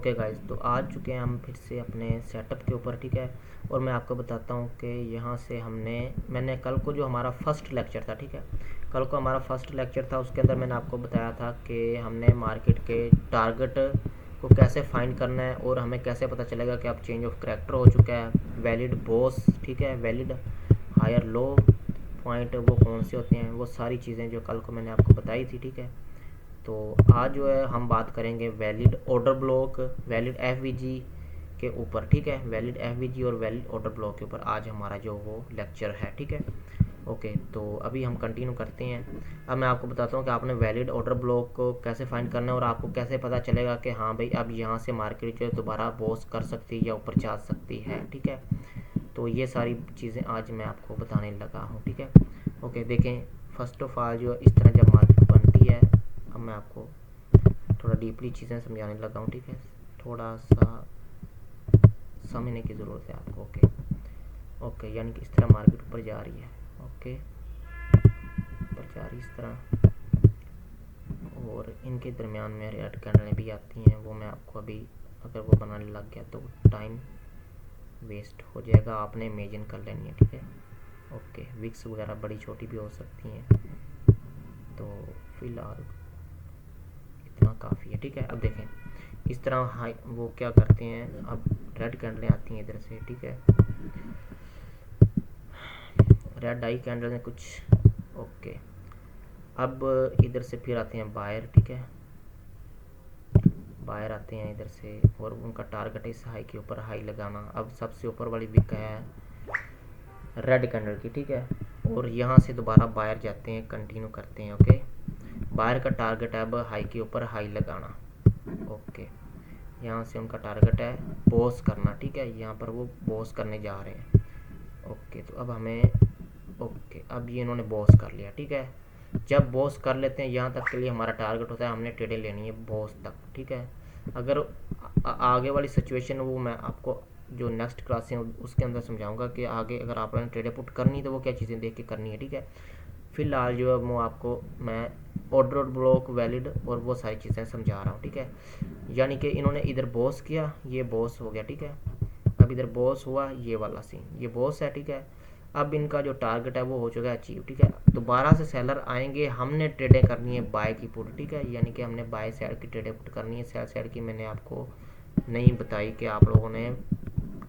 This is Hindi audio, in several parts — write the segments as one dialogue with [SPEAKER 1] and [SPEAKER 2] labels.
[SPEAKER 1] ओके गाइस, तो आ चुके हैं हम फिर से अपने सेटअप के ऊपर, ठीक है। और मैं आपको बताता हूँ कि यहाँ से मैंने कल को जो हमारा फर्स्ट लेक्चर था, ठीक है, कल को हमारा फर्स्ट लेक्चर था, उसके अंदर मैंने आपको बताया था कि हमने मार्केट के टारगेट को कैसे फाइंड करना है और हमें कैसे पता चलेगा कि अब चेंज ऑफ करैक्टर हो चुका है, वैलिड बॉस, ठीक है, वैलिड हायर लो पॉइंट वो कौन से होते हैं, वो सारी चीज़ें जो कल को मैंने आपको बताई थी, ठीक है। तो आज जो है हम बात करेंगे valid order block, valid FVG के ऊपर, ठीक है। वैलिड एफवीजी और वैलिड ऑर्डर ब्लॉक के ऊपर आज हमारा जो वो लेक्चर है, ठीक है। ओके, तो अभी हम कंटिन्यू करते हैं। अब मैं आपको बताता हूँ कि आपने वैलिड ऑर्डर ब्लॉक को कैसे फाइंड करना है और आपको कैसे पता चलेगा कि हाँ भाई अब यहाँ से मार्केट जो है दोबारा बॉस कर सकती है या ऊपर जा सकती है, ठीक है। तो ये सारी चीज़ें आज मैं आपको बताने लगा हूँ, ठीक है। ओके, देखें, फर्स्ट ऑफ ऑल जो इस तरह जब मार्केट बनती है, अब मैं आपको थोड़ा डीपली चीज़ें समझाने लगा हूँ, ठीक है। थोड़ा सा समझने की ज़रूरत है आपको। ओके ओके, यानी कि इस तरह मार्केट ऊपर जा रही है, ओके, ऊपर जा रही इस तरह, और इनके दरमियान में रेड कैंडलें भी आती हैं। वो मैं आपको अभी अगर वो बनाने लग गया तो टाइम वेस्ट हो जाएगा, आपने इमेजिन कर लेनी है, ठीक है। ओके, विक्स वगैरह बड़ी छोटी भी हो सकती हैं, तो फिलहाल इतना काफ़ी है, ठीक है। अब देखें, इस तरह हाई वो क्या करते हैं, अब रेड कैंडलें आती हैं इधर से, ठीक है, रेड आई कैंडल में कुछ, ओके। अब इधर से फिर आते हैं बायर, ठीक है, बायर आते हैं इधर से और उनका टारगेट है इस हाई के ऊपर हाई लगाना। अब सबसे ऊपर वाली विक है रेड कैंडल की, ठीक है, और यहाँ से दोबारा बायर जाते हैं, कंटिन्यू करते हैं। ओके, बायर का टारगेट है अब हाई के ऊपर हाई लगाना, ओके। यहाँ से उनका टारगेट है बॉस करना, ठीक है, यहाँ पर वो बॉस करने जा रहे हैं। ओके, तो अब हमें, ओके, अब ये इन्होंने बॉस कर लिया, ठीक है। जब बॉस कर लेते हैं यहाँ तक के लिए हमारा टारगेट होता है हमने ट्रेडें लेनी है बॉस तक, ठीक है। अगर आगे वाली सिचुएशन वो मैं आपको जो नेक्स्ट क्लास है उसके अंदर समझाऊंगा कि आगे अगर आपने ट्रेडें पुट करनी तो वो क्या चीज़ें देख के करनी है, ठीक है। फिलहाल जो है वो आपको मैं ऑर्डर ब्लॉक, वैलिड और वो सारी चीज़ें समझा रहा हूँ, ठीक है। यानी कि इन्होंने इधर बॉस किया, ये बॉस हो गया, ठीक है। अब इधर बॉस हुआ, ये वाला सीन, ये बॉस है, ठीक है। अब इनका जो टारगेट है वो हो चुका है अचीव, ठीक है। दोबारा से सेलर आएंगे, हमने ट्रेडें करनी है बाय की पुट, ठीक है, यानी कि हमने बाय साइड की ट्रेडें पुट करनी है। सेल साइड की मैंने आपको नहीं बताई कि आप लोगों ने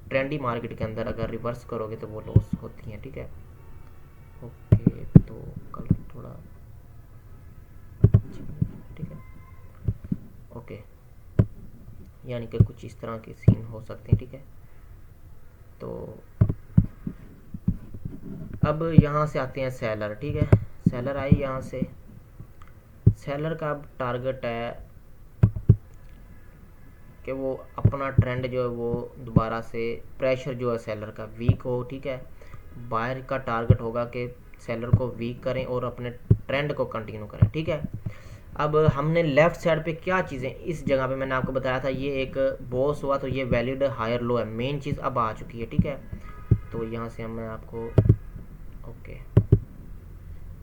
[SPEAKER 1] ट्रेंडी मार्केट के अंदर अगर रिवर्स करोगे तो वो लॉस होती हैं, ठीक है। ओके, तो कल थोड़ा ठीक है, ओके, यानी कि कुछ इस तरह के सीन हो सकते हैं, ठीक है। तो अब यहाँ से आते हैं सेलर, ठीक है, सेलर आई यहाँ से, सेलर का अब टारगेट है कि वो अपना ट्रेंड जो है वो दोबारा से प्रेशर जो है सेलर का वीक हो, ठीक है। बायर का टारगेट होगा कि सेलर को वीक करें और अपने ट्रेंड को कंटिन्यू करें, ठीक है। अब हमने लेफ्ट साइड पे क्या चीज़ें, इस जगह पे मैंने आपको बताया था ये एक बॉस हुआ तो ये वैलिड हायर लो है, मेन चीज़ अब आ चुकी है, ठीक है। तो यहाँ से मैं आपको, ओके,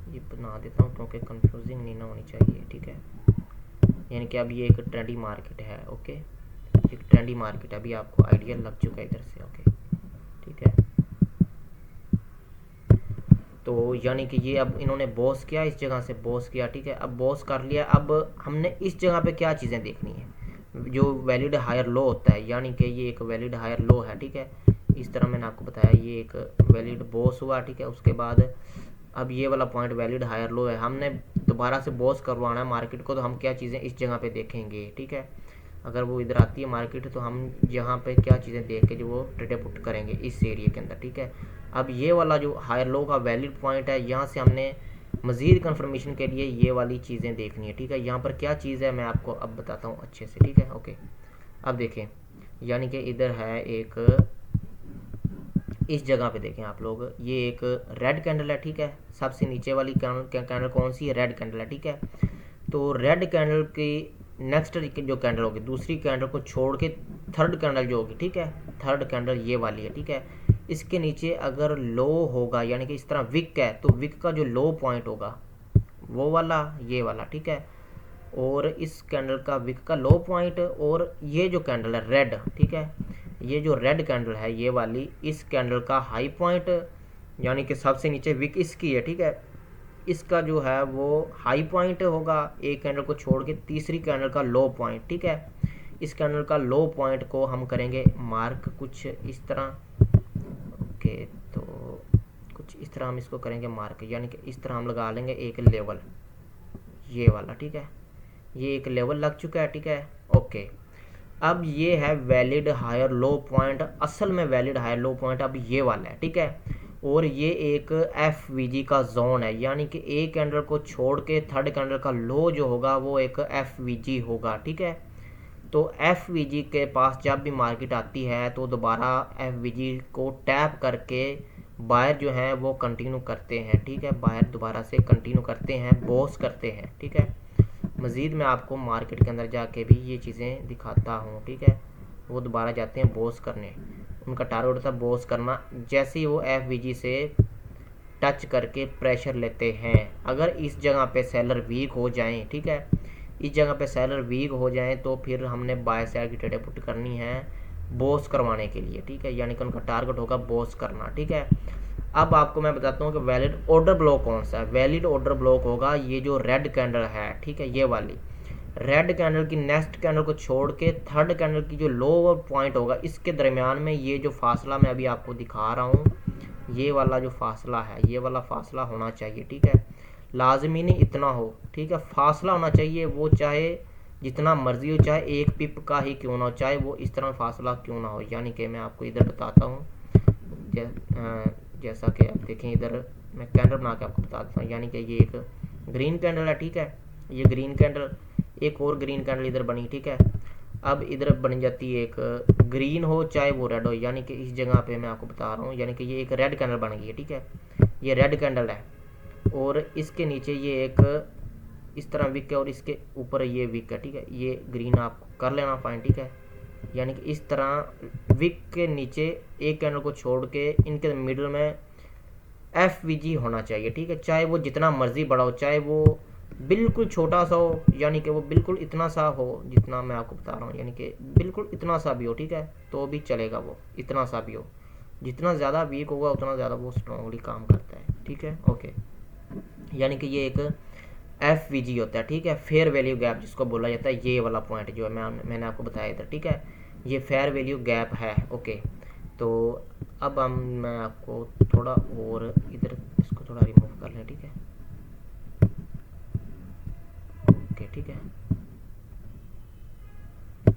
[SPEAKER 1] ये बना देता हूँ क्योंकि कंफ्यूजिंग नहीं ना होनी चाहिए, ठीक है। यानी कि अब ये एक ट्रेंडी मार्केट है, ओके, एक ट्रेंडी मार्केट अभी आपको आइडिया लग चुका है इधर से, ओके, ठीक है। तो यानी कि ये अब इन्होंने बॉस किया, इस जगह से बॉस किया, ठीक है। अब बॉस कर लिया, अब हमने इस जगह पे क्या चीज़ें देखनी है, जो वैलिड हायर लो होता है, यानी कि ये एक वैलिड हायर लो है, ठीक है। इस तरह मैंने आपको बताया ये एक वैलिड बॉस हुआ, ठीक है। उसके बाद अब ये वाला पॉइंट वैलिड हायर लो है, हमने दोबारा से बॉस करवाना है मार्केट को, तो हम क्या चीज़ें इस जगह पे देखेंगे, ठीक है। अगर वो इधर आती है मार्केट तो हम यहाँ पे क्या चीज़ें देख के जो वो ट्रेडे पुट करेंगे इस एरिया के अंदर, ठीक है। अब ये वाला जो हायर लो का वैलिड पॉइंट है, यहाँ से हमने मज़ीद कंफर्मेशन के लिए ये वाली चीज़ें देखनी है, ठीक है। यहाँ पर क्या चीज़ है मैं आपको अब बताता हूँ अच्छे से, ठीक है। ओके, अब देखें, यानी कि इधर है एक, इस जगह पे देखें आप लोग, ये एक रेड कैंडल है, ठीक है। सबसे नीचे वाली कैंडल कौन सी है, रेड कैंडल है, ठीक है। तो रेड कैंडल की नेक्स्ट जो कैंडल होगी, दूसरी कैंडल को छोड़ के थर्ड कैंडल जो होगी, ठीक है, थर्ड कैंडल ये वाली है, ठीक है। इसके नीचे अगर लो होगा, यानी कि इस तरह विक है, तो विक का जो लो पॉइंट होगा वो वाला, ये वाला, ठीक है। और इस कैंडल का विक का लो पॉइंट, और ये जो कैंडल है रेड, ठीक है, ये जो रेड कैंडल है ये वाली, इस कैंडल का हाई पॉइंट यानी कि सबसे नीचे विक इसकी है, ठीक है, इसका जो है वो हाई पॉइंट होगा एक कैंडल को छोड़ के, तीसरी कैंडल का लो पॉइंट, ठीक है। इस कैंडल का लो पॉइंट को हम करेंगे मार्क कुछ इस तरह, ओके, तो कुछ इस तरह हम इसको करेंगे मार्क, यानी कि इस तरह हम लगा लेंगे एक लेवल, ये वाला, ठीक है, ये एक लेवल लग चुका है, ठीक है, ओके। अब ये है वैलिड हायर लो पॉइंट, असल में वैलिड हायर लो पॉइंट अब ये वाला है, ठीक है। और ये एक एफ का जोन है, यानी कि एक कैंडल को छोड़ के थर्ड कैंडल का लो जो होगा वो एक एफ होगा, ठीक है। तो एफ के पास जब भी मार्केट आती है तो दोबारा एफ को टैप करके बायर जो है वो कंटिन्यू करते हैं, ठीक है, बायर दोबारा से कंटिन्यू करते हैं, बॉस करते हैं, ठीक है। मज़ीद मैं आपको मार्केट के अंदर जाके भी ये चीज़ें दिखाता हूँ, ठीक है। वो दोबारा जाते हैं बॉस करने, उनका टारगेट होता है बॉस करना। जैसे ही वो एफ से टच करके प्रेशर लेते हैं, अगर इस जगह पे सेलर वीक हो जाएं, ठीक है, इस जगह पे सेलर वीक हो जाएं तो फिर हमने बाय साइड की ट्रेड पुट करनी है बॉस करवाने के लिए, ठीक है, यानी कि उनका टारगेट होगा बॉस करना, ठीक है। अब आपको मैं बताता हूँ कि वैलिड ऑर्डर ब्लॉक कौन सा है। वैलिड ऑर्डर ब्लॉक होगा ये जो रेड कैंडल है, ठीक है, ये वाली रेड कैंडल की नेक्स्ट कैंडल को छोड़ के थर्ड कैंडल की जो लो पॉइंट होगा इसके दरमियान में ये जो फासला मैं अभी आपको दिखा रहा हूँ, ये वाला जो फासला है, ये वाला फासला होना चाहिए, ठीक है। लाजमी नहीं इतना हो, ठीक है, फासला होना चाहिए, वो चाहे जितना मर्जी हो, चाहे एक पिप का ही क्यों ना हो, चाहे वो इस तरह फासला क्यों ना हो। यानी कि मैं आपको इधर बताता हूँ, जैसा कि आप देखें, इधर मैं कैंडल बना के आपको बता देता हूँ। यानी कि ये एक ग्रीन कैंडल है, ठीक है, ये ग्रीन कैंडल, एक और ग्रीन कैंडल इधर बनी, ठीक है। अब इधर बन जाती है एक ग्रीन हो चाहे वो रेड हो, यानी कि इस जगह पे मैं आपको बता रहा हूँ, यानी कि ये एक रेड कैंडल बन गई है, ठीक है, ये रेड कैंडल है, और इसके नीचे ये एक इस तरह विक है, और इसके ऊपर ये विक है, ठीक है, ये ग्रीन आप कर लेना फाइन, ठीक है। यानी कि इस तरह विक के नीचे एक कैंडल को छोड़ के इनके मिडल में एफ होना चाहिए, ठीक है, चाहे वो जितना मर्जी बड़ा हो, चाहे वो बिल्कुल छोटा सा हो, यानी कि वो बिल्कुल इतना सा हो जितना मैं आपको बता रहा हूँ, यानी कि बिल्कुल इतना सा भी हो, ठीक है, तो भी चलेगा, वो इतना सा भी हो, जितना ज़्यादा वीक होगा उतना ज़्यादा वो स्ट्रांगली काम करता है, ठीक है, ओके। यानी कि ये एक एफ होता है, ठीक है, फेयर वैल्यू गैप जिसको बोला जाता है, ये वाला पॉइंट जो है मैंने आपको बताया इधर, ठीक है, ये फेयर वैल्यू गैप है, ओके। तो अब मैं आपको थोड़ा और इधर इसको थोड़ा रिमूव कर लें, ठीक है, ओके, ठीक है।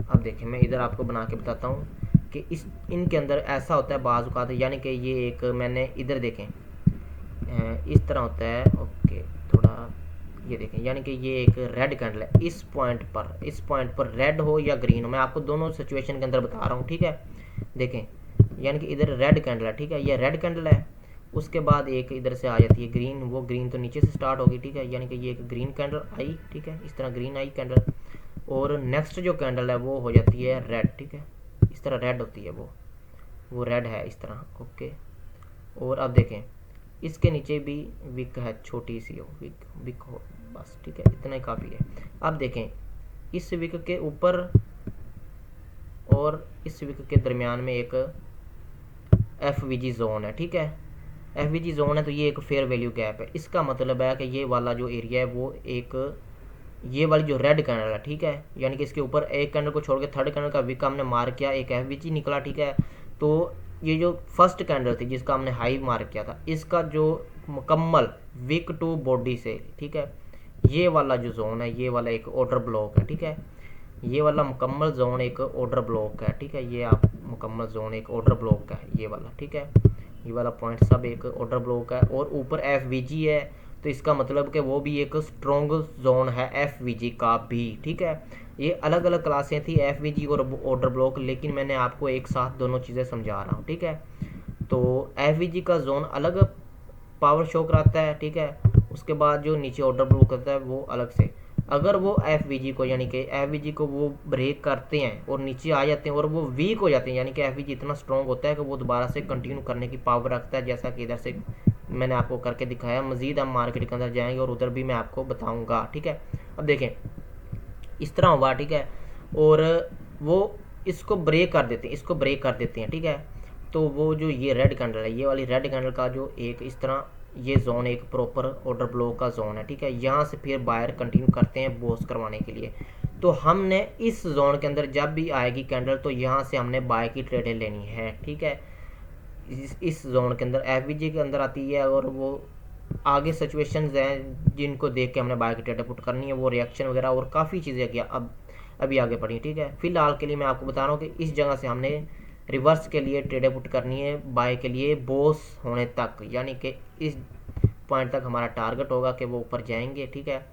[SPEAKER 1] अब देखें मैं इधर आपको बना के बताता हूँ कि इनके अंदर ऐसा होता है बाज़ औक़ात, यानी कि ये एक मैंने इधर देखें इस तरह होता है, ओके, थोड़ा ये देखें, यानी कि ये एक रेड कैंडल है, इस पॉइंट पर रेड हो या ग्रीन हो, मैं आपको दोनों सिचुएशन के अंदर बता रहा हूँ, ठीक है। देखें, यानी कि इधर रेड कैंडल है, ठीक है, ये रेड कैंडल है, उसके बाद एक इधर से आ जाती है ग्रीन, वो ग्रीन तो नीचे से स्टार्ट होगी, ठीक है, यानी कि ये एक ग्रीन कैंडल आई, ठीक है, इस तरह ग्रीन आई कैंडल, और नेक्स्ट जो कैंडल है वो हो जाती है रेड, ठीक है, इस तरह रेड होती है, वो रेड है इस तरह, ओके। और अब देखें इसके नीचे भी विक है, छोटी सी हो विक हो, बस, ठीक है, इतना ही काफ़ी है। अब देखें इस विक के ऊपर और इस विक के दरमियान में एक एफ जोन है, ठीक है, एफ जोन है, तो ये एक फेयर वैल्यू गैप है। इसका मतलब है कि ये वाला जो एरिया है वो एक ये वाली जो रेड कैंडल है, ठीक है, यानी कि इसके ऊपर एक कैंडल को छोड़ के थर्ड कैंडल का विक हमने मार्क किया, एक एफ निकला, ठीक है। तो ये जो फर्स्ट कैंडल थी जिसका हमने हाई मार्क किया था, इसका जो मुकम्मल विक टू बॉडी से, ठीक है, ये वाला जो जोन है, ये वाला एक ऑर्डर ब्लॉक है, ठीक है, ये वाला मुकम्मल जोन एक ऑर्डर ब्लॉक है, ठीक है, ये आप मुकम्मल जोन एक ऑर्डर ब्लॉक का है, ये वाला, ठीक है, ये वाला पॉइंट सब एक ऑर्डर ब्लॉक है, और ऊपर एफ है, तो इसका मतलब कि वो भी एक स्ट्रॉन्ग जोन है एफ का भी, ठीक है। ये अलग अलग क्लासें थी एफ और ऑर्डर ब्लॉक, लेकिन मैंने आपको एक साथ दोनों चीज़ें समझा रहा हूँ, ठीक है। तो एफ का जोन अलग पावर शो कराता है, ठीक है, उसके बाद जो नीचे ऑर्डर ब्लॉक करता है वो अलग से। अगर वो एफ को यानी कि एफ को वो ब्रेक करते हैं और नीचे आ जाते हैं और वो वीक हो जाते हैं, यानी कि एफ इतना स्ट्रॉन्ग होता है कि वो दोबारा से कंटिन्यू करने की पावर रखता है, जैसा कि इधर से मैंने आपको करके दिखाया। मज़ीद हम मार्केट के अंदर जाएंगे और उधर भी मैं आपको बताऊंगा, ठीक है। अब देखें इस तरह हुआ, ठीक है। और वो इसको ब्रेक कर देते हैं, इसको ब्रेक कर देते हैं, ठीक है। तो वो जो ये रेड कैंडल है, ये वाली रेड कैंडल का जो एक इस तरह ये जोन एक प्रॉपर ऑर्डर ब्लॉक का जोन है, ठीक है। यहाँ से फिर बायर कंटिन्यू करते हैं बॉस करवाने के लिए। तो हमने इस जोन के अंदर जब भी आएगी कैंडल तो यहाँ से हमने बाय की ट्रेडें लेनी है, ठीक है। इस जोन के अंदर एफ के अंदर आती है और वो आगे सिचुएशंस हैं जिनको देख के हमने बाय की ट्रेडें पुट करनी है, वो रिएक्शन वगैरह और काफ़ी चीज़ें किया अब अभी आगे बढ़ी, ठीक है। फिलहाल के लिए मैं आपको बता रहा हूँ कि इस जगह से हमने रिवर्स के लिए ट्रेडें पुट करनी है बाय के लिए बॉस होने तक, यानी कि इस पॉइंट तक हमारा टारगेट होगा कि वो ऊपर जाएंगे, ठीक है,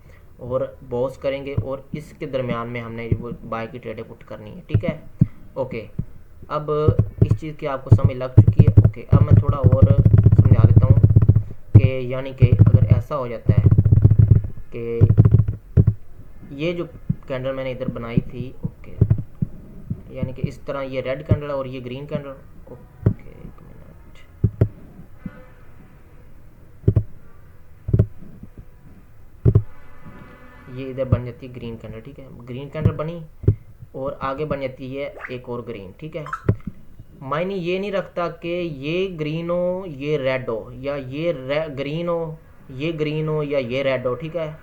[SPEAKER 1] और बॉस करेंगे और इसके दरमियान में हमने वो बाय की ट्रेडें पुट करनी है, ठीक है। ओके, अब इस चीज़ की आपको समझ लग चुकी है। ओके, अब मैं थोड़ा और समझा देता हूँ कि यानी कि अगर ऐसा हो जाता है कि ये जो कैंडल मैंने इधर बनाई थी, ओके, यानी कि इस तरह ये रेड कैंडल और ये ग्रीन कैंडल, ओके एक मिनट, ये इधर बन जाती है ग्रीन कैंडल, ठीक है। ग्रीन कैंडल बनी और आगे बन जाती है एक और ग्रीन, ठीक है। मायने ये नहीं रखता कि ये ग्रीन हो ये रेड हो, या ये ग्रीन हो ये ग्रीन हो या ये रेड हो, ठीक है।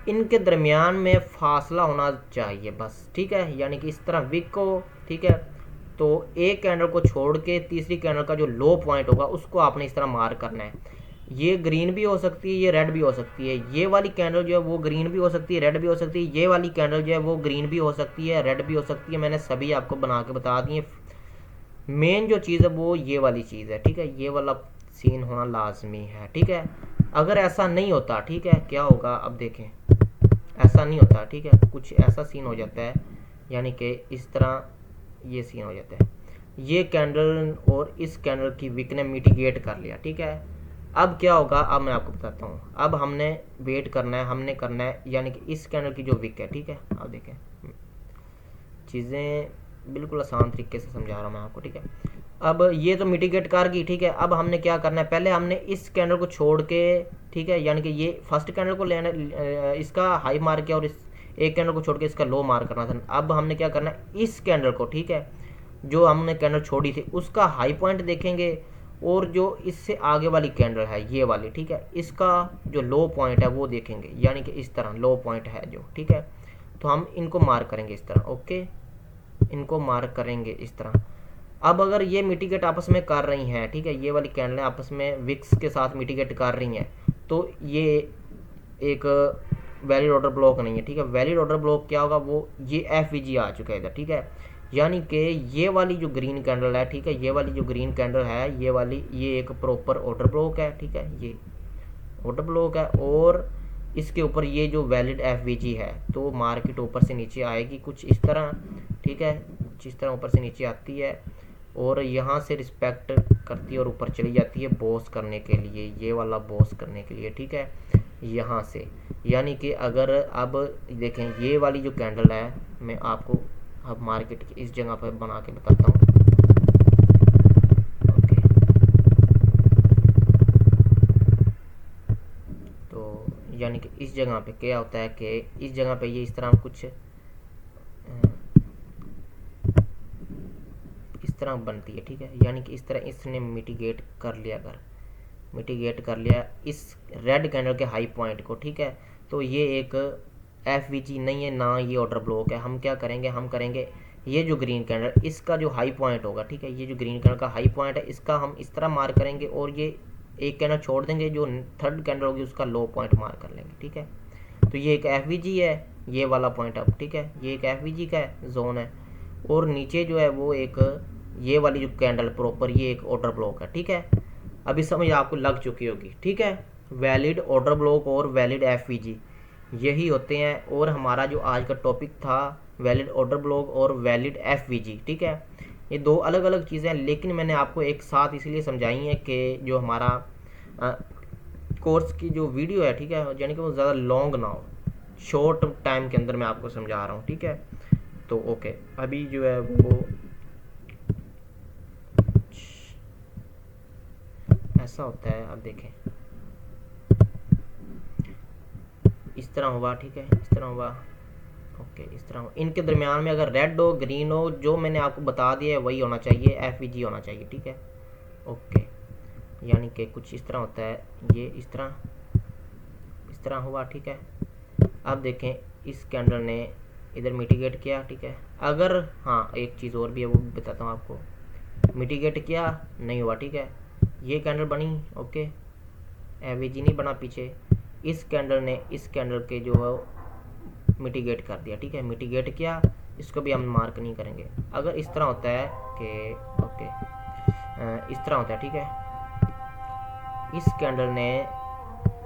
[SPEAKER 1] इनके दरमियान में फासला होना चाहिए बस, ठीक है। यानी कि इस तरह विक हो, ठीक है। तो एक कैंडल को छोड़ के तीसरी कैंडल का जो लो पॉइंट होगा उसको आपने इस तरह मार करना है। ये ग्रीन भी हो सकती है, ये रेड भी हो सकती है, ये वाली कैंडल जो है वो ग्रीन भी हो सकती है, रेड भी हो सकती है, ये वाली कैंडल जो है वो ग्रीन भी हो सकती है, रेड भी हो सकती है। मैंने सभी आपको बना के बता दिए। मेन जो चीज़ है वो ये वाली चीज़ है, ठीक है। ये वाला सीन होना लाजमी है, ठीक है। अगर ऐसा नहीं होता, ठीक है, क्या होगा अब देखें, ऐसा नहीं होता, ठीक है, कुछ ऐसा सीन हो जाता है, यानी कि इस तरह ये सीन हो जाता है। ये कैंडल और इस कैंडल की विक ने मिटिगेट कर लिया, ठीक है। अब क्या होगा, अब मैं आपको बताता हूँ। अब हमने वेट करना है, हमने करना है, यानी कि इस कैंडल की जो विक है, ठीक है, अब देखें, चीज़ें बिल्कुल आसान तरीके से समझा रहा हूँ मैं आपको, ठीक है। अब ये तो मिटिगेट कर गई, ठीक है। अब हमने क्या करना है, पहले हमने इस कैंडल को छोड़ के, ठीक है, यानी कि ये फर्स्ट कैंडल को लेना, इसका हाई मार किया और इस एक कैंडल को छोड़ के इसका लो मार करना था। अब हमने क्या करना है, इस कैंडल को, ठीक है, जो हमने कैंडल छोड़ी थी उसका हाई पॉइंट देखेंगे और जो इससे आगे वाली कैंडल है ये वाली, ठीक है, इसका जो लो पॉइंट है वो देखेंगे, यानी कि इस तरह लो पॉइंट है जो, ठीक है। तो हम इनको मार्क करेंगे इस तरह, ओके, इनको मार्क करेंगे इस तरह। अब अगर ये मिटिगेट आपस में कर रही हैं, ठीक है, ये वाली कैंडलें आपस में विक्स के साथ मिटिगेट कर रही हैं, तो ये एक वैलिड ऑर्डर ब्लॉक नहीं है, ठीक है। वैलिड ऑर्डर ब्लॉक क्या होगा, वो ये एफ आ चुका है इधर, ठीक है। यानी कि ये वाली जो ग्रीन कैंडल है, ठीक है, ये वाली जो ग्रीन कैंडल है, ये वाली, ये एक प्रॉपर ऑर्डर ब्लॉक है, ठीक है, ये ऑर्डर ब्लॉक है। और इसके ऊपर ये जो वैलिड एफ है, तो मार्केट ऊपर से नीचे आएगी कुछ इस तरह, ठीक है, कुछ इस तरह ऊपर से नीचे आती है और यहाँ से रिस्पेक्ट करती है और ऊपर चली जाती है बॉस करने के लिए, ये वाला बॉस करने के लिए, ठीक है, यहाँ से। यानी कि अगर अब देखें ये वाली जो कैंडल है, मैं आपको अब मार्केट की इस जगह पर बना के बताता हूँ, ओके। तो यानी कि इस जगह पे क्या होता है कि इस जगह पे ये इस तरह कुछ इस तरह बनती है, ठीक है। यानी कि इस तरह इसने मिटिगेट कर लिया, अगर मिटिगेट कर लिया इस रेड कैंडल के हाई पॉइंट को, ठीक है। तो ये एक एफ नहीं है ना, ये ऑर्डर ब्लॉक है। हम क्या करेंगे, हम करेंगे ये जो ग्रीन कैंडल इसका जो हाई पॉइंट होगा, ठीक है, ये जो ग्रीन कैंडल का हाई पॉइंट है इसका हम इस तरह मार्क करेंगे और ये एक कैंडल छोड़ देंगे, जो थर्ड कैंडल होगी उसका लो पॉइंट मार्क कर लेंगे, ठीक है। तो ये एक एफ है, ये वाला पॉइंट अब, ठीक है, ये एक एफ का जोन है। और नीचे जो है वो एक ये वाली जो कैंडल प्रॉपर ये एक ऑर्डर ब्लॉक है, ठीक है। अभी समझ आपको लग चुकी होगी, ठीक है। वैलिड ऑर्डर ब्लॉक और वैलिड एफ यही होते हैं। और हमारा जो आज का टॉपिक था वैलिड ऑर्डर ब्लॉक और वैलिड एफ ठीक है, ये दो अलग अलग चीज़ें हैं, लेकिन मैंने आपको एक साथ इसलिए समझाई है कि जो हमारा कोर्स की जो वीडियो है, ठीक है, यानी कि वो ज़्यादा लॉन्ग ना हो, शॉर्ट टाइम के अंदर मैं आपको समझा रहा हूँ, ठीक है। तो ओके, अभी जो है वो ऐसा होता है, अब देखें इस तरह हुआ, ठीक है, इस तरह हुआ ओके, इस तरह इनके दरमियान में अगर रेड हो ग्रीन हो, जो मैंने आपको बता दिया है वही होना चाहिए, एफ होना चाहिए, ठीक है। ओके, यानी कि कुछ इस तरह होता है, ये इस तरह हुआ, ठीक है। अब देखें इस कैंडल ने इधर मिटिगेट किया, ठीक है। अगर हाँ, एक चीज़ और भी है वो भी बताता हूँ आपको, मिटिगेट किया नहीं हुआ, ठीक है। ये कैंडल बनी, ओके, एवरेज नहीं बना पीछे, इस कैंडल ने इस कैंडल के जो है मिटिगेट कर दिया, ठीक है। मिटिगेट किया, इसको भी हम मार्क नहीं करेंगे। अगर इस तरह होता है कि ओके, इस तरह होता है, ठीक है। इस कैंडल ने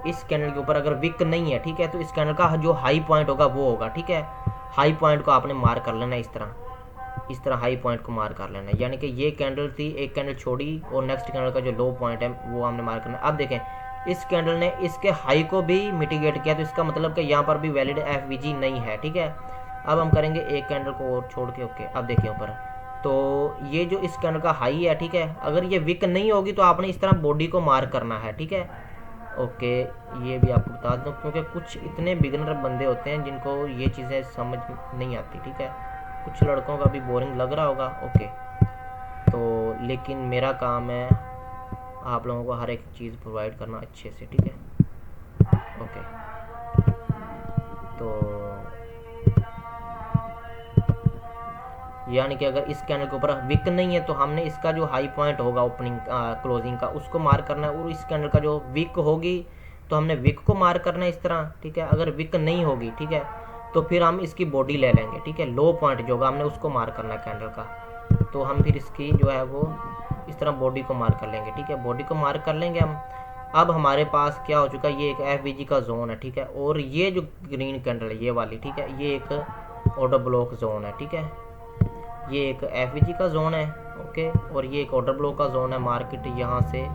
[SPEAKER 1] इस कैंडल के ऊपर अगर विक नहीं है, ठीक है, तो इस कैंडल का जो हाई पॉइंट होगा वो होगा, ठीक है। हाई पॉइंट को आपने मार्क कर लेना है, इस तरह हाई पॉइंट को मार्क कर लेना है। यानी कि ये कैंडल थी, एक कैंडल छोड़ी और नेक्स्ट कैंडल का जो लो पॉइंट है वो हमने मार्क करना है। अब देखें इस कैंडल ने इसके हाई को भी मिटिगेट किया, तो इसका मतलब कि यहाँ पर भी वैलिड एफवीजी नहीं है, ठीक है। अब हम करेंगे एक कैंडल को और छोड़ के, ओके। अब देखिए ऊपर, तो ये जो इस कैंडल का हाई है, ठीक है, अगर ये विक नहीं होगी तो आपने इस तरह बॉडी को मार्क करना है, ठीक है। ओके, ये भी आपको बता दूं क्योंकि कुछ इतने बिगिनर बंदे होते हैं जिनको ये चीज़ें समझ नहीं आती, ठीक है। कुछ लड़कों का भी बोरिंग लग रहा होगा, ओके। तो लेकिन मेरा काम है आप लोगों को हर एक चीज़ प्रोवाइड करना अच्छे से, ठीक है। ओके, तो यानी कि अगर इस कैंडल के ऊपर विक नहीं है तो हमने इसका जो हाई पॉइंट होगा ओपनिंग क्लोजिंग का उसको मार्क करना है, और इस कैंडल का जो विक होगी तो हमने विक को मार्क करना है इस तरह, ठीक है। अगर विक नहीं होगी, ठीक है, तो फिर हम इसकी बॉडी ले लेंगे, ठीक है। लो पॉइंट जो होगा हमने उसको मार्क करना है कैंडल का, तो हम फिर इसकी जो है वो इस तरह बॉडी को मार्क कर लेंगे, ठीक है। बॉडी को मार्क कर लेंगे हम। अब हमारे पास क्या हो चुका है, ये एक एफ का जोन है, ठीक है। और ये जो ग्रीन कैंडल है ये वाली, ठीक है, ये एक ऑर्डर ब्लॉक जोन है, ठीक है। ये एक एफ का जोन है, ओके, और ये एक ऑर्डर ब्लॉक का जोन है। मार्केट यहाँ से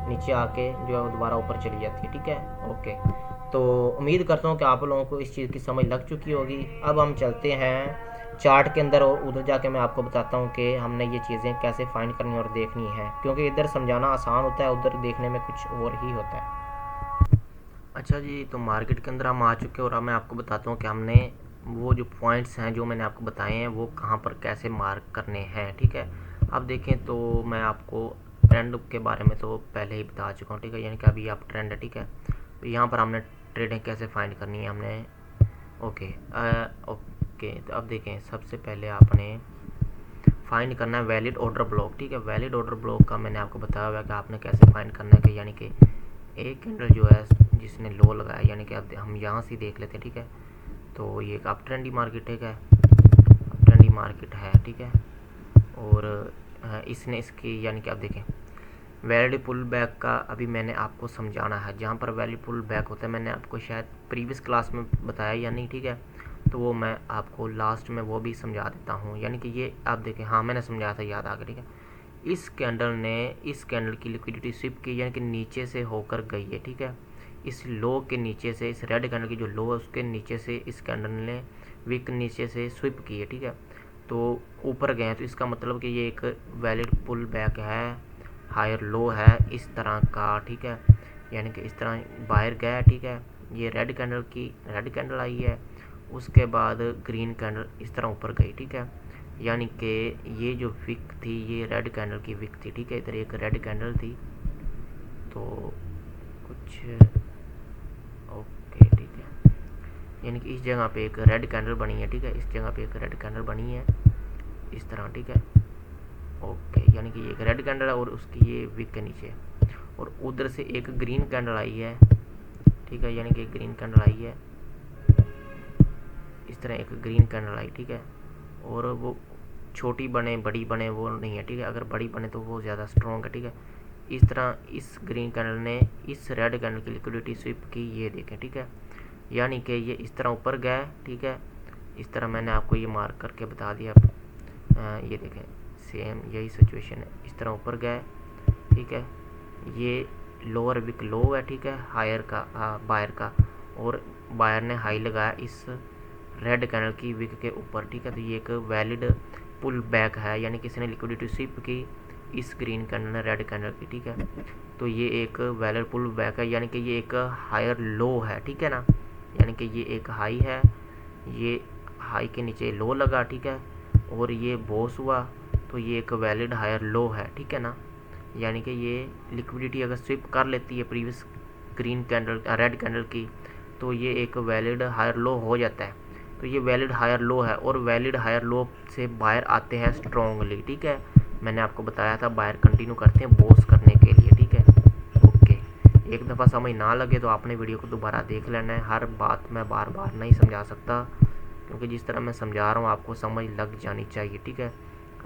[SPEAKER 1] नीचे आके जो है दोबारा ऊपर चली जाती है, ठीक है, ओके। तो उम्मीद करता हूँ कि आप लोगों को इस चीज़ की समझ लग चुकी होगी। अब हम चलते हैं चार्ट के अंदर और उधर जाके मैं आपको बताता हूँ कि हमने ये चीज़ें कैसे फाइंड करनी और देखनी है, क्योंकि इधर समझाना आसान होता है, उधर देखने में कुछ और ही होता है। अच्छा जी, तो मार्केट के अंदर हम आ चुके हैं और अब मैं आपको बताता हूँ कि हमने वो जो पॉइंट्स हैं जो मैंने आपको बताए हैं वो कहाँ पर कैसे मार्क करने हैं, ठीक है। अब देखें तो मैं आपको ट्रेंड के बारे में तो पहले ही बता चुका हूँ, ठीक है। यानी कि अभी आप ट्रेंड है, ठीक है। तो यहाँ पर हमने ट्रेडिंग कैसे फाइंड करनी है हमने, ओके। ओके, तो अब देखें सबसे पहले आपने फाइंड करना है वैलिड ऑर्डर ब्लॉक, ठीक है। वैलिड ऑर्डर ब्लॉक का मैंने आपको बताया हुआ है कि आपने कैसे फाइंड करना है, कि यानी कि एक कैंडल जो है जिसने लो लगाया, यानी कि अब हम यहाँ से देख लेते हैं, ठीक है। तो ये एक अप ट्रेंडी मार्केट है, क्या अप ट्रेंडी मार्केट है, ठीक है। और इसने इसकी यानी कि आप देखें वैलिड पुल बैक का अभी मैंने आपको समझाना है। जहाँ पर वैलिड पुल बैक होता है मैंने आपको शायद प्रीवियस क्लास में बताया या नहीं, ठीक है। तो वो मैं आपको लास्ट में वो भी समझा देता हूँ। यानी कि ये आप देखें, हाँ मैंने समझाया था, याद आ गया, ठीक है। इस कैंडल ने इस कैंडल की लिक्विडिटी स्विप की, यानी कि नीचे से होकर गई है, ठीक है। इस लो के नीचे से, इस रेड कैंडल की जो लो है उसके नीचे से इस कैंडल ने विक नीचे से स्विप की है, ठीक है। तो ऊपर गए हैं, तो इसका मतलब कि ये एक वैलिड पुल बैक है, हायर लो है इस तरह का, ठीक है। यानी कि इस तरह बाहर गया, ठीक है। ये रेड कैंडल आई है, उसके बाद ग्रीन कैंडल इस तरह ऊपर गई, ठीक है। यानी कि ये जो विक थी ये रेड कैंडल की विक थी, ठीक है। इधर एक रेड कैंडल थी, तो कुछ ओके, ठीक है। यानी कि इस जगह पे एक रेड कैंडल बनी है, ठीक है। इस जगह पे एक रेड कैंडल बनी है इस तरह, ठीक है, ओके। यानी कि ये एक रेड कैंडल है और उसकी ये विक के नीचे, और उधर से एक ग्रीन कैंडल आई है, ठीक है। यानी कि एक ग्रीन कैंडल आई है इस तरह, एक ग्रीन कैंडल आई, ठीक है। और वो छोटी बने बड़ी बने वो नहीं है, ठीक है। अगर बड़ी बने तो वो ज़्यादा स्ट्रॉन्ग है, ठीक है। इस तरह इस ग्रीन कैंडल ने इस रेड कैंडल की लिक्विडिटी स्विप की, ये देखें, ठीक है। यानी कि ये इस तरह ऊपर गया, ठीक है। इस तरह मैंने आपको ये मार्क करके बता दिया। ये देखें सेम यही सिचुएशन है, इस तरह ऊपर गया, ठीक है। ये लोअर विक लो है, ठीक है, हायर का बायर का, और बायर ने हाई लगाया इस रेड कैंडल की विक के ऊपर, ठीक है। तो ये एक वैलिड पुल बैक है, यानी कि इसने लिक्विडिटी स्विप की इस ग्रीन कैंडल ने रेड कैंडल की, ठीक है। तो ये एक वैलिड पुल बैक है, यानी कि ये एक हायर लो है, ठीक है ना। यानी कि ये एक हाई है, ये हाई के नीचे लो लगा, ठीक है, और ये बॉस हुआ, तो ये एक वैलिड हायर लो है, ठीक है ना। यानी कि ये लिक्विडिटी अगर स्विप कर लेती है previous green candle red candle की, तो ये एक वैलिड हायर लो हो जाता है। तो ये वैलिड हायर लो है, और वैलिड हायर लो से बायर आते हैं स्ट्रॉन्गली, ठीक है। मैंने आपको बताया था बायर कंटिन्यू करते हैं बॉस करने के लिए, ठीक है। ओके, एक दफ़ा समझ ना लगे तो आपने वीडियो को दोबारा देख लेना है। हर बात मैं बार बार नहीं समझा सकता, क्योंकि जिस तरह मैं समझा रहा हूँ आपको समझ लग जानी चाहिए, ठीक है।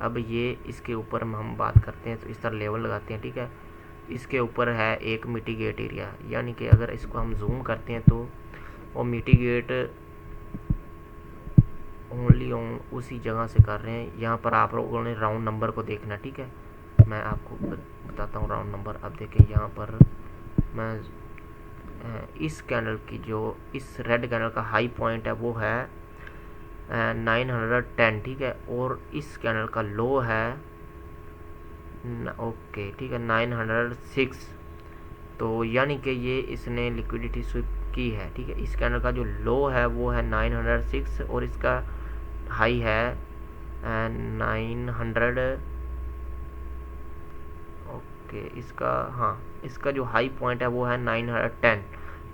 [SPEAKER 1] अब ये इसके ऊपर हम बात करते हैं, तो इस तरह लेवल लगाते हैं, ठीक है। इसके ऊपर है एक मिटिगेट एरिया, यानी कि अगर इसको हम जूम करते हैं तो वो मिटिगेट ओनली ऑन उसी जगह से कर रहे हैं। यहाँ पर आप लोगों ने राउंड नंबर को देखना, ठीक है। मैं आपको बताता हूँ राउंड नंबर। अब देखें यहाँ पर मैं इस कैंडल की जो इस रेड कैंडल का हाई पॉइंट है वो है 910, ठीक है, और इस कैंडल का लो है ओके, ठीक है, 906। तो यानी कि ये इसने लिक्विडिटी स्विप की है, ठीक है। इस कैंडल का जो लो है वो है 906 और इसका हाई है 900 ओके। इसका जो हाई पॉइंट है वो है 910,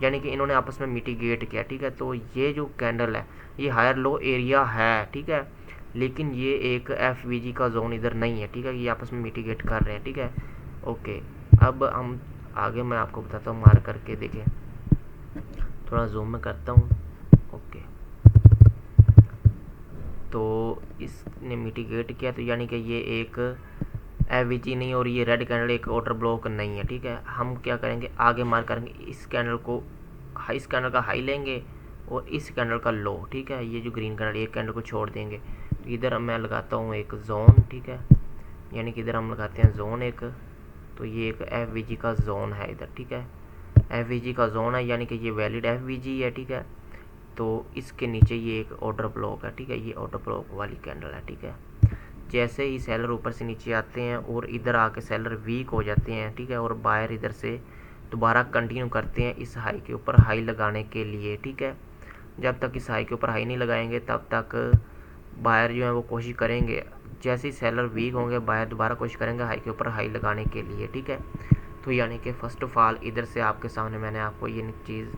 [SPEAKER 1] यानी कि इन्होंने आपस में मिटिगेट किया, ठीक है। तो ये जो कैंडल है ये हायर लो एरिया है, ठीक है, लेकिन ये एक एफवीजी का जोन इधर नहीं है, ठीक है। ये आपस में मिटिगेट कर रहे हैं, ठीक है। ओके, अब हम आगे मैं आपको बताता हूँ मार्क करके, देखें थोड़ा जूम में करता हूँ। ओके, तो इसने मिटिगेट किया, तो यानी कि ये एक एफवीजी नहीं और ये रेड कैंडल एक ऑर्डर ब्लॉक नहीं है, ठीक है। हम क्या करेंगे आगे मार्क करेंगे, इस कैंडल को इस कैंडल का हाई लेंगे और इस कैंडल का लो, ठीक है। ये जो ग्रीन कैंडल एक कैंडल को छोड़ देंगे, तो इधर मैं लगाता हूँ एक जोन, ठीक है, यानी कि इधर हम लगाते हैं जोन एक, तो ये एक एफवीजी का जोन है इधर, ठीक है। एफवीजी का जोन है यानी कि ये वैलिड एफवीजी है, ठीक है। तो इसके नीचे ये एक ऑर्डर ब्लॉक है, ठीक है, ये ऑर्डर ब्लॉक वाली कैंडल है, ठीक है। जैसे ही सेलर ऊपर से नीचे आते हैं और इधर आके सेलर वीक हो जाते हैं, ठीक है, और बायर इधर से दोबारा कंटिन्यू करते हैं इस हाई के ऊपर हाई लगाने के लिए, ठीक है। जब तक इस हाई के ऊपर हाई नहीं लगाएंगे तब तक बायर जो है वो कोशिश करेंगे, जैसे ही सेलर वीक होंगे बायर दोबारा कोशिश करेंगे हाई के ऊपर हाई लगाने के लिए, ठीक है। तो यानी कि फ़र्स्ट ऑफ ऑल इधर से आपके सामने मैंने आपको ये चीज़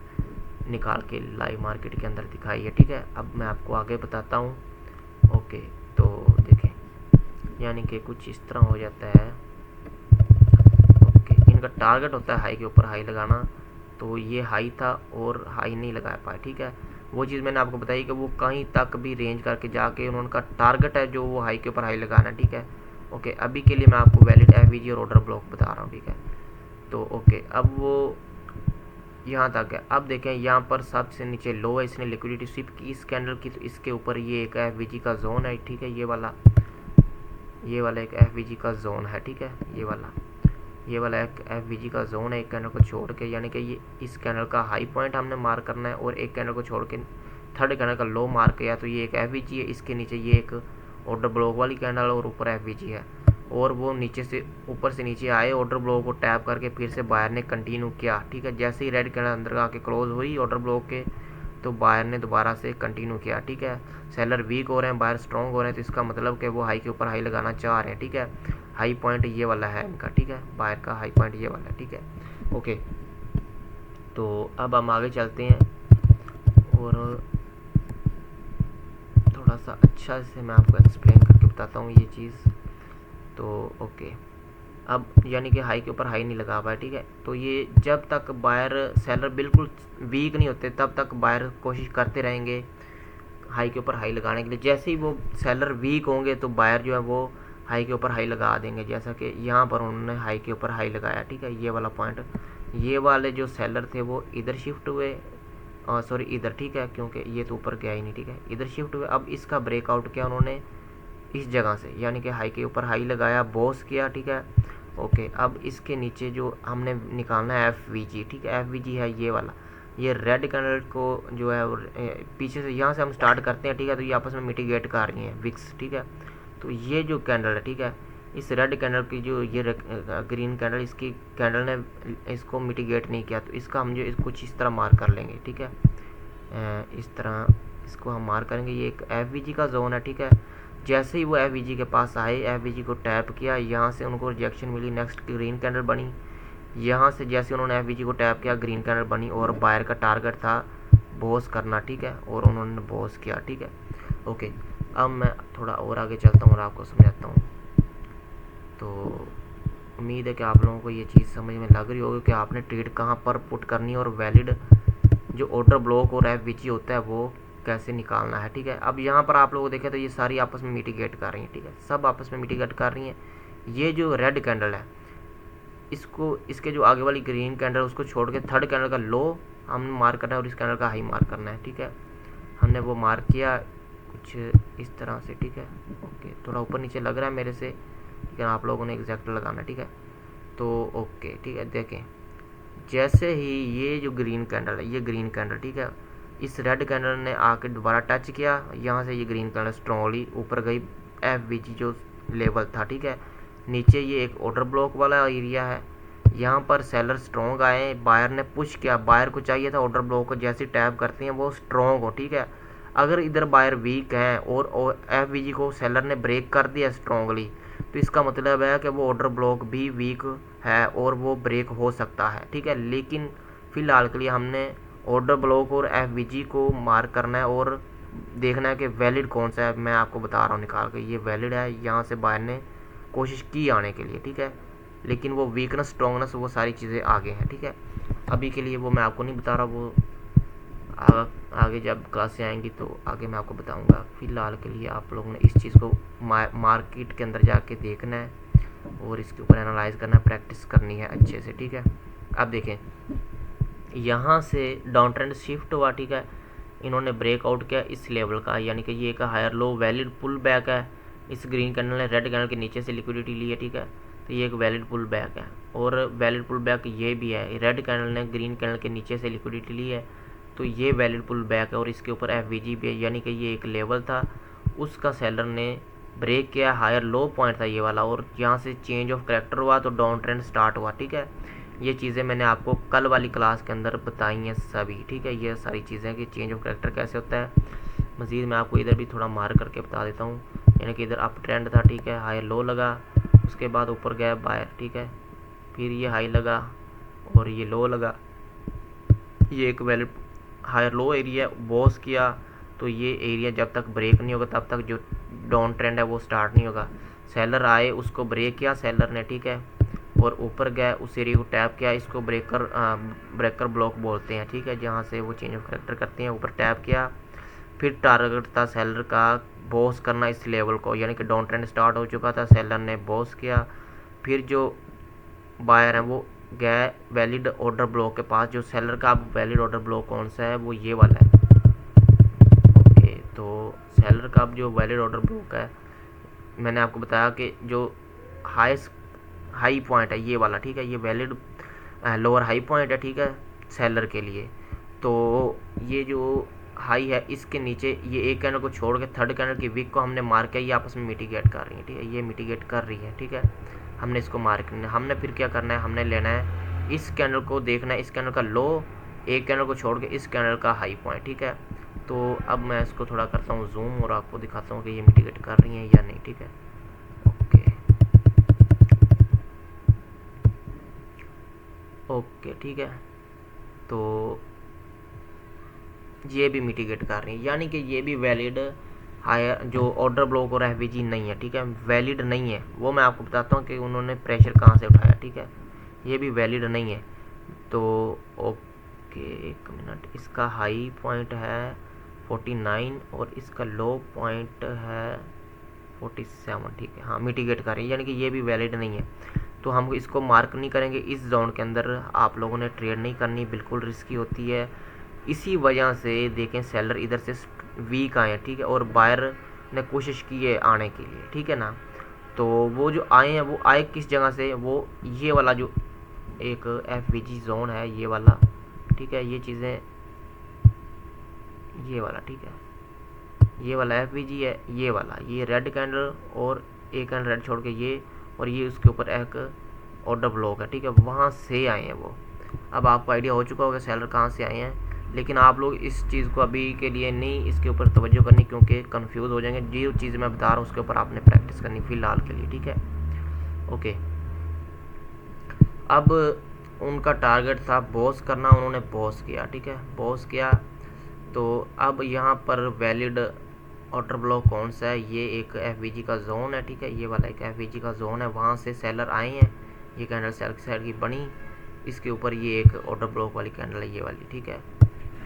[SPEAKER 1] निकाल के लाइव मार्केट के अंदर दिखाई है, ठीक है। अब मैं आपको आगे बताता हूँ। ओके, तो देखें यानी कि कुछ इस तरह हो जाता है। ओके, इनका टारगेट होता है हाई के ऊपर हाई लगाना, तो ये हाई था और हाई नहीं लगा पाया, ठीक है। वो चीज़ मैंने आपको बताई कि वो कहीं तक भी रेंज करके जाके उनका टारगेट है जो वो हाई के ऊपर हाई लगाना, ठीक है। ओके, अभी के लिए मैं आपको वैलिड एफवीजी और ऑर्डर ब्लॉक बता रहा हूँ, ठीक है। तो ओके, अब वो यहाँ तक है। अब देखें यहाँ पर सबसे नीचे लो है, इसने लिक्विडिटी स्विप की इस कैंडल की, तो इसके ऊपर ये एक एफवीजी का जोन है, ठीक है। ये वाला एक एफवीजी का जोन है, ठीक है। ये वाला एक एफवीजी का जोन है एक कैंडल को छोड़ के, यानी कि ये इस कैंडल का हाई पॉइंट हमने मार्क करना है और एक कैंडल को छोड़ के थर्ड कैंडल का लो मार्क किया, तो ये एक एफवीजी है। इसके नीचे ये एक ऑर्डर ब्लॉक वाली कैंडल और ऊपर एफवीजी है, और वो नीचे से ऊपर से नीचे आए, ऑर्डर ब्लॉक को टैप करके फिर से बायर ने कंटिन्यू किया, ठीक है। जैसे ही रेड कैंडल अंदर आके क्लोज हुई ऑर्डर ब्लॉक के, तो बायर ने दोबारा से कंटिन्यू किया, ठीक है। सेलर वीक हो रहे हैं, बायर स्ट्रॉन्ग हो रहे हैं, तो इसका मतलब कि वो हाई के ऊपर हाई लगाना चाह रहे हैं, ठीक है। हाई पॉइंट ये वाला है इनका, ठीक है, बायर का हाई पॉइंट ये वाला है, ठीक है। ओके, तो अब हम आगे चलते हैं और थोड़ा सा अच्छा से मैं आपको एक्सप्लेन करके बताता हूँ ये चीज़। तो ओके, अब यानी कि हाई के ऊपर हाई नहीं लगा पाया, ठीक है। तो ये जब तक बायर सेलर बिल्कुल वीक नहीं होते तब तक बायर कोशिश करते रहेंगे हाई के ऊपर हाई लगाने के लिए। जैसे ही वो सेलर वीक होंगे तो बायर जो है वो हाई के ऊपर हाई लगा देंगे, जैसा कि यहाँ पर उन्होंने हाई के ऊपर हाई लगाया, ठीक है। ये वाला पॉइंट, ये वाले जो सेलर थे वो इधर शिफ्ट हुए, सॉरी इधर, ठीक है, क्योंकि ये तो ऊपर गया ही नहीं, ठीक है, इधर शिफ्ट हुए। अब इसका ब्रेकआउट किया उन्होंने इस जगह से, यानी कि हाई के ऊपर हाई लगाया, बॉस किया, ठीक है। ओके, अब इसके नीचे जो हमने निकालना है एफवीजी, ठीक है, एफवीजी है ये वाला, ये रेड कैंडल को जो है पीछे से यहाँ से हम स्टार्ट करते हैं, ठीक है। तो ये आपस में मिटिगेट कर रही हैं विक्स, ठीक है। तो ये जो कैंडल है, ठीक है, इस रेड कैंडल की जो ये ग्रीन कैंडल, इसकी कैंडल ने इसको मिटिगेट नहीं किया, तो इसका हम जो कुछ इस तरह मार्क कर लेंगे, ठीक है, इस तरह इसको हम मार्क करेंगे। ये एक एफ का जोन है, ठीक है। जैसे ही वो एफ के पास आए, एफ को टैप किया, यहाँ से उनको रिजेक्शन मिली, नेक्स्ट ग्रीन कैंडल बनी। यहाँ से जैसे उन्होंने एफ को टैप किया, ग्रीन कैंडल बनी, और बायर का टारगेट था बॉस करना, ठीक है, और उन्होंने बॉस किया, ठीक है। ओके, अब मैं थोड़ा और आगे चलता हूँ और आपको समझाता हूँ। तो उम्मीद है कि आप लोगों को ये चीज़ समझ में लग रही होगी कि आपने ट्रेड कहाँ पर पुट करनी है और वैलिड जो ऑर्डर ब्लॉक और एफ होता है वो कैसे निकालना है, ठीक है। अब यहाँ पर आप लोग देखें तो ये सारी आपस में मिटिगेट कर रही हैं, ठीक है, सब आपस में मिटिगेट कर रही हैं। ये जो रेड कैंडल है, इसको इसके जो आगे वाली ग्रीन कैंडल उसको छोड़ के थर्ड कैंडल का लो हमने मार्क करना है और इस कैंडल का हाई मार्क करना है, ठीक है। हमने वो मार्क किया कुछ इस तरह से, ठीक है। ओके, थोड़ा ऊपर नीचे लग रहा है मेरे से, ठीक है, आप लोगों ने एग्जैक्ट लगाना है, ठीक है। तो ओके, ठीक है, देखें जैसे ही ये जो ग्रीन कैंडल है, ये ग्रीन कैंडल, ठीक है, इस रेड कैंडल ने आके दोबारा टच किया, यहाँ से ये ग्रीन कैंडल स्ट्रॉन्गली ऊपर गई, एफ जो लेवल था, ठीक है। नीचे ये एक ऑर्डर ब्लॉक वाला एरिया है, यहाँ पर सेलर स्ट्रॉन्ग आए, बायर ने पुश किया, बायर को चाहिए था ऑर्डर ब्लॉक को जैसे टैप करते हैं वो स्ट्रॉन्ग हो, ठीक है। अगर इधर बायर वीक हैं और एफ को सेलर ने ब्रेक कर दिया स्ट्रॉन्गली, तो इसका मतलब है कि वो ऑर्डर ब्लॉक भी वीक है और वो ब्रेक हो सकता है, ठीक है। लेकिन फ़िलहाल के लिए हमने ऑर्डर ब्लॉक और एफ को मार्क करना है और देखना है कि वैलिड कौन सा है। मैं आपको बता रहा हूँ निकाल के, ये वैलिड है, यहाँ से बायर ने कोशिश की आने के लिए, ठीक है, लेकिन वो वीकनेस स्ट्रॉन्गनेस वो सारी चीज़ें आगे हैं, ठीक है। अभी के लिए वो मैं आपको नहीं बता रहा, वो आगे जब क्लासें आएंगी तो आगे मैं आपको बताऊंगा। फ़िलहाल के लिए आप लोगों ने इस चीज़ को मार्केट के अंदर जाके देखना है और इसके ऊपर एनालाइज करना है, प्रैक्टिस करनी है अच्छे से, ठीक है। अब देखें यहाँ से डाउन ट्रेंड शिफ्ट हुआ, ठीक है, इन्होंने ब्रेकआउट किया इस लेवल का, यानी कि ये एक higher low valid pull back है। इस ग्रीन कैंडल ने रेड कैंडल के नीचे से लिक्विडिटी ली है, ठीक है, तो ये एक वैलिड पुल बैक है। और वैलिड पुल बैक ये भी है, रेड कैंडल ने ग्रीन कैंडल के नीचे से लिक्विडिटी ली है, तो ये वैलिड पुल बैक है और इसके ऊपर एफ भी है, यानी कि ये एक लेवल था, उसका सेलर ने ब्रेक किया, हायर लो पॉइंट था ये वाला, और यहाँ से चेंज ऑफ करेक्टर हुआ तो डाउन ट्रेंड स्टार्ट हुआ, ठीक है। ये चीज़ें मैंने आपको कल वाली क्लास के अंदर बताई हैं सभी, ठीक है, ये सारी चीज़ें कि चेंज ऑफ करेक्टर कैसे होता है। मज़ीद मैं आपको इधर भी थोड़ा मार्क करके बता देता हूँ, यानी कि इधर अप ट्रेंड था, ठीक है, हाई लो लगा, उसके बाद ऊपर गया बायर, ठीक है, फिर ये हाई लगा और ये लो लगा, ये एक वैलिड हायर लो एरिया बॉस किया, तो ये एरिया जब तक ब्रेक नहीं होगा तब तक जो डाउन ट्रेंड है वो स्टार्ट नहीं होगा। सेलर आए, उसको ब्रेक किया सेलर ने, ठीक है, और ऊपर गया, उस एरिया को टैप किया, इसको ब्रेकर ब्लॉक बोलते हैं, ठीक है, जहाँ से वो चेंज ऑफ करेक्टर करते हैं। ऊपर टैप किया, फिर टारगेट था सेलर का बॉस करना इस लेवल को, यानी कि डाउन ट्रेंड स्टार्ट हो चुका था, सेलर ने बॉस किया, फिर जो बायर है वो गया वैलिड ऑर्डर ब्लॉक के पास। जो सेलर का वैलिड ऑर्डर ब्लॉक कौन सा है, वो ये वाला है। ओके, तो सेलर का जो वैलिड ऑर्डर ब्लॉक है, मैंने आपको बताया कि जो हाई पॉइंट है ये वाला, ठीक है, ये वैलिड लोअर हाई पॉइंट है, ठीक है, सेलर के लिए। तो ये जो हाई है इसके नीचे ये एक कैंडल को छोड़ के थर्ड कैंडल की वीक को हमने मार्क किया, ये आपस में मिटिगेट कर रही है, ठीक है, ये मिटिगेट कर रही है, ठीक है, हमने इसको मार्क करना है। हमने फिर क्या करना है, हमने लेना है इस कैंडल को, देखना है इस कैंडल का लो, एक कैंडल को छोड़ के इस कैंडल का हाई पॉइंट, ठीक है। तो अब मैं इसको थोड़ा करता हूँ जूम और आपको दिखाता हूँ कि ये मिटिगेट कर रही हैं या नहीं, ठीक है। ओके, ठीक है, तो ये भी मिटिगेट कर रही है, यानी कि ये भी वैलिड हायर जो ऑर्डर ब्लॉक और एफ नहीं है, ठीक है, वैलिड नहीं है। वो मैं आपको बताता हूँ कि उन्होंने प्रेशर कहाँ से उठाया, ठीक है, ये भी वैलिड नहीं है। तो ओके, एक मिनट, इसका हाई पॉइंट है 49 और इसका लो पॉइंट है 47, ठीक है, हाँ, मिटिगेट कर रही है, यानी कि ये भी वैलिड नहीं है। तो हम इसको मार्क नहीं करेंगे, इस जोन के अंदर आप लोगों ने ट्रेड नहीं करनी, बिल्कुल रिस्की होती है। इसी वजह से देखें सेलर इधर से वीक आए, ठीक है, और बायर ने कोशिश की है आने के लिए, ठीक है ना। तो वो जो आए हैं वो आए किस जगह से, वो ये वाला जो एक एफ जोन है ये वाला, ठीक है, ये चीज़ें ये वाला, ठीक है, ये वाला एफ है, ये वाला, ये रेड कैंडल और एक कैंडल रेड छोड़ के ये, और ये उसके ऊपर एक ऑर्डर ब्लॉक है, ठीक है, वहाँ से आए हैं वो। अब आपको आइडिया हो चुका होगा सेलर कहाँ से आए हैं। लेकिन आप लोग इस चीज़ को अभी के लिए नहीं इसके ऊपर तवज्जो करनी, क्योंकि कंफ्यूज हो जाएंगे। जो चीज़ मैं बता रहा हूँ उसके ऊपर आपने प्रैक्टिस करनी फ़िलहाल के लिए, ठीक है। ओके, अब उनका टारगेट था बॉस करना, उन्होंने बॉस किया, ठीक है, बॉस किया। तो अब यहाँ पर वैलिड ऑर्डर ब्लॉक कौन सा है, ये एक एफवीजी का जोन है, ठीक है, ये वाला एक एफवीजी का जोन है, वहाँ से सेलर आए हैं, ये कैंडल सेल की साइड की बनी, इसके ऊपर ये एक ऑर्डर ब्लॉक वाली कैंडल है, ये वाली, ठीक है।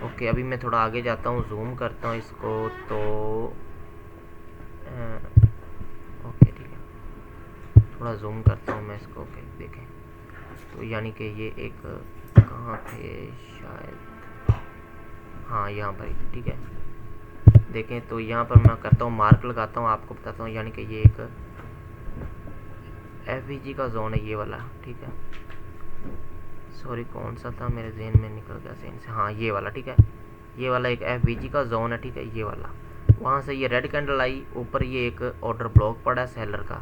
[SPEAKER 1] ओके, अभी मैं थोड़ा आगे जाता हूँ, जूम करता हूँ इसको, तो ओके ठीक है, थोड़ा जूम करता हूँ मैं इसको। ओके देखें, तो यानी कि ये एक कहाँ थे शायद, हाँ यहाँ पर, ठीक है, देखें तो यहाँ पर मैं करता हूँ मार्क लगाता हूँ, आपको बताता हूँ, यानी कि ये एक एफवीजी का जोन है, ये वाला, ठीक है। सॉरी कौन सा था, मेरे जहन में निकल गया सेन से, हाँ ये वाला, ठीक है, ये वाला एक एफवीजी का जोन है, ठीक है, ये वाला। वहाँ से ये रेड कैंडल आई, ऊपर ये एक ऑर्डर ब्लॉक पड़ा है सेलर का,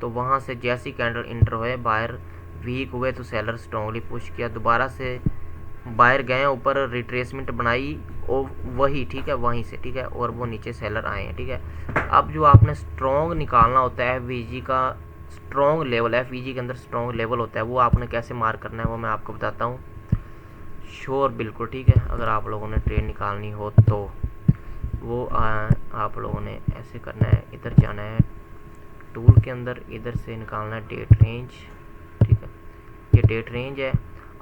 [SPEAKER 1] तो वहाँ से जैसी कैंडल इंटर हुए बाहर वीक हुए तो सेलर स्ट्रॉन्गली पुश किया, दोबारा से बाहर गए, ऊपर रिट्रेसमेंट बनाई और वही, ठीक है, वहीं से, ठीक है, और वो नीचे सेलर आए हैं, ठीक है। अब जो आपने स्ट्रॉन्ग निकालना होता है एफवीजी का स्ट्रॉन्ग लेवल, एफवीजी के अंदर स्ट्रॉन्ग लेवल होता है, वो आपने कैसे मार्क करना है वो मैं आपको बताता हूँ, श्योर बिल्कुल, ठीक है। अगर आप लोगों ने ट्रेड निकालनी हो तो वो आप लोगों ने ऐसे करना है, इधर जाना है टूल के अंदर, इधर से निकालना है डेट रेंज, ठीक है, ये डेट रेंज है।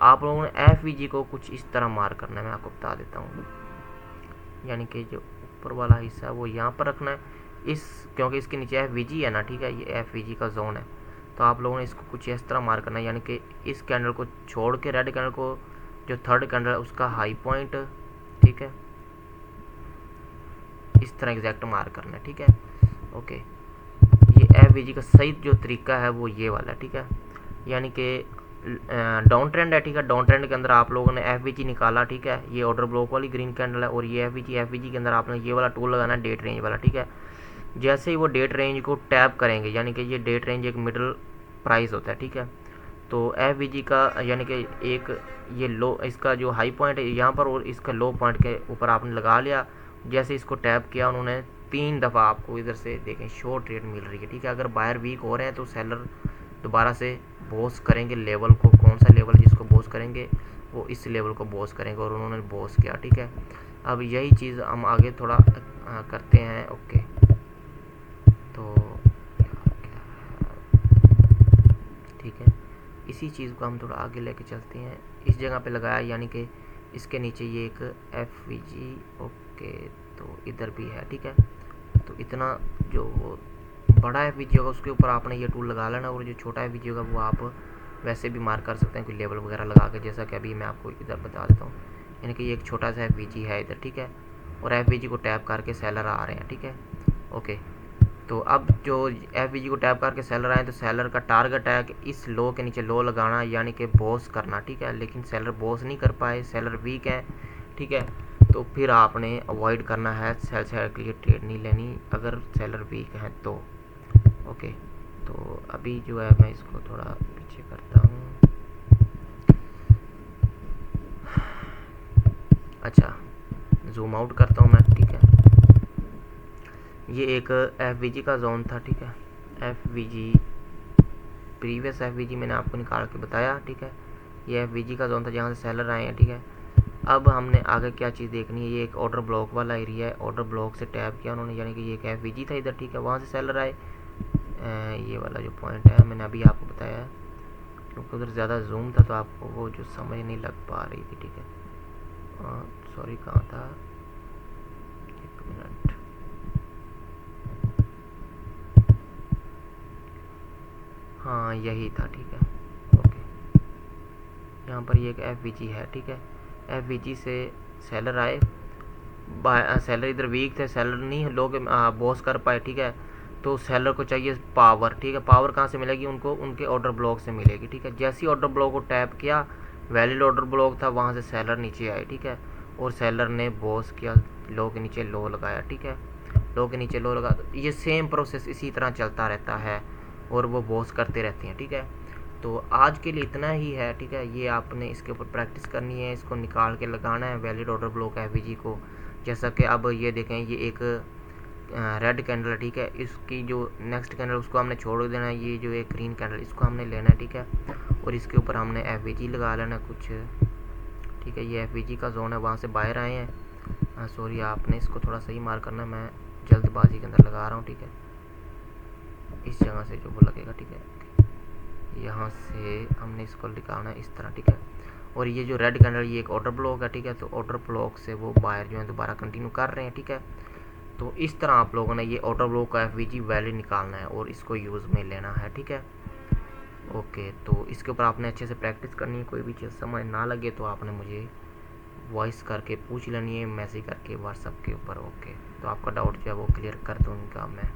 [SPEAKER 1] आप लोगों ने एफवीजी को कुछ इस तरह मार्क करना है, मैं आपको बता देता हूँ, यानी कि जो ऊपर वाला हिस्सा है वो यहाँ पर रखना है, इस क्योंकि इसके नीचे एफवीजी है ना, ठीक है, ये एफवीजी का जोन है, तो आप लोगों ने इसको कुछ इस तरह मार्क करना है, यानी कि इस कैंडल को छोड़ के रेड कैंडल को, जो थर्ड कैंडल है उसका हाई पॉइंट, ठीक है, इस तरह एग्जैक्ट मार्क करना है, ठीक है। ओके, ये एफवीजी का सही जो तरीका है वो ये वाला, ठीक है, यानी कि डाउन ट्रेंड है, ठीक है, डाउन ट्रेंड के अंदर आप लोगों ने एफवीजी निकाला, ठीक है, ये ऑर्डर ब्लॉक वाली ग्रीन कैंडल है, और ये एफवीजी के अंदर आपने ये वाला टूल लगाना है डेट रेंज वाला, ठीक है। जैसे ही वो डेट रेंज को टैप करेंगे, यानी कि ये डेट रेंज एक मिडल प्राइस होता है, ठीक है, तो एफवीजी का यानी कि एक ये लो, इसका जो हाई पॉइंट है यहाँ पर और इसका लो पॉइंट के ऊपर आपने लगा लिया, जैसे इसको टैप किया उन्होंने 3 दफ़ा, आपको इधर से देखें शॉर्ट ट्रेड मिल रही है, ठीक है। अगर बायर वीक हो रहे हैं तो सेलर दोबारा से बॉस करेंगे लेवल को, कौन सा लेवल जिसको बॉस करेंगे वो इस लेवल को बॉस करेंगे, और उन्होंने बॉस किया, ठीक है। अब यही चीज़ हम आगे थोड़ा करते हैं। ओके, तो ठीक है, इसी चीज़ को हम थोड़ा आगे लेके चलते हैं, इस जगह पे लगाया, यानी कि इसके नीचे ये एक एफवीजी, ओके, तो इधर भी है, ठीक है। तो इतना जो बड़ा एफवीजी होगा उसके ऊपर आपने ये टूल लगा लेना, और जो छोटा एफवीजी होगा वो आप वैसे भी मार्क कर सकते हैं कोई लेवल वगैरह लगा के, जैसा कि अभी मैं आपको इधर बता देता हूँ, यानी कि ये एक छोटा सा एफवीजी है इधर, ठीक है, और एफवीजी को टैप करके सेलर आ रहे हैं, ठीक है। ओके, तो अब जो एफवीजी को टैप करके सेलर आए तो सेलर का टारगेट है कि इस लो के नीचे लो लगाना, यानी कि बॉस करना, ठीक है, लेकिन सेलर बॉस नहीं कर पाए, सेलर वीक है, ठीक है, तो फिर आपने अवॉइड करना है, सेल साइड के लिए ट्रेड नहीं लेनी अगर सेलर वीक है तो। ओके, तो अभी जो है मैं इसको थोड़ा पीछे करता हूँ, अच्छा जूम आउट करता हूँ मैं, ठीक है। ये एक एफवीजी का जोन था, ठीक है, एफवीजी प्रीवियस एफवीजी मैंने आपको निकाल के बताया, ठीक है, ये एफवीजी का जोन था जहाँ से सेलर आए हैं, ठीक है। अब हमने आगे क्या चीज़ देखनी है, ये एक ऑर्डर ब्लॉक वाला एरिया है, ऑर्डर ब्लॉक से टैप किया उन्होंने, यानी कि ये एक एफवीजी था इधर, ठीक है, वहाँ से सेलर आए, ये वाला जो पॉइंट है मैंने अभी आपको बताया, क्योंकि उधर ज़्यादा जूम था तो आपको वो जो समझ नहीं लग पा रही थी, ठीक है, सॉरी कहाँ था, एक मिनट, हाँ यही था, ठीक है। ओके, यहाँ पर ये एक एफवीजी है, ठीक है, एफवीजी से सेलर आए, सेलर इधर वीक थे, सेलर नहीं लोग बॉस कर पाए, ठीक है, तो सेलर को चाहिए पावर, ठीक है, पावर कहाँ से मिलेगी उनको, उनके ऑर्डर ब्लॉक से मिलेगी, ठीक है। जैसे ही ऑर्डर ब्लॉक को टैप किया, वैलिड ऑर्डर ब्लॉक था, वहाँ से सेलर नीचे आए, ठीक है, और सेलर ने बॉस किया, लो के नीचे लो लगाया, ठीक है, लो के नीचे लो लगा, ये सेम प्रोसेस इसी तरह चलता रहता है और वो बॉस करते रहते हैं, ठीक है। तो आज के लिए इतना ही है, ठीक है। ये आपने इसके ऊपर प्रैक्टिस करनी है, इसको निकाल के लगाना है वैलिड ऑर्डर ब्लॉक एफवीजी को। जैसा कि अब ये देखें, ये एक रेड कैंडल है, ठीक है। इसकी जो नेक्स्ट कैंडल उसको हमने छोड़ देना है, ये जो एक ग्रीन कैंडल इसको हमने लेना है, ठीक है। और इसके ऊपर हमने एफवीजी लगा लेना कुछ, ठीक है। ये एफवीजी का जोन है, वहाँ से बाहर आए हैं। सॉरी, आपने इसको थोड़ा सही मार करना, मैं जल्दबाजी के अंदर लगा रहा हूँ, ठीक है। इस जगह से जो वो लगेगा, ठीक है, यहाँ से हमने इसको लगाना है इस तरह, ठीक है। और ये जो रेड कैंडल ये एक ऑर्डर ब्लॉक है, ठीक है। तो ऑर्डर ब्लॉक से वो बाहर जो है दोबारा कंटिन्यू कर रहे हैं, ठीक है। तो इस तरह आप लोगों ने ये ऑर्डर ब्लॉक का एफवीजी वैल्यू निकालना है और इसको यूज़ में लेना है, ठीक है। ओके, तो इसके ऊपर आपने अच्छे से प्रैक्टिस करनी है। कोई भी चीज़ समझ ना लगे तो आपने मुझे वॉइस करके पूछ लेनी है, मैसेज करके व्हाट्सएप के ऊपर। ओके, तो आपका डाउट जो है वो क्लियर कर दूँगा मैं।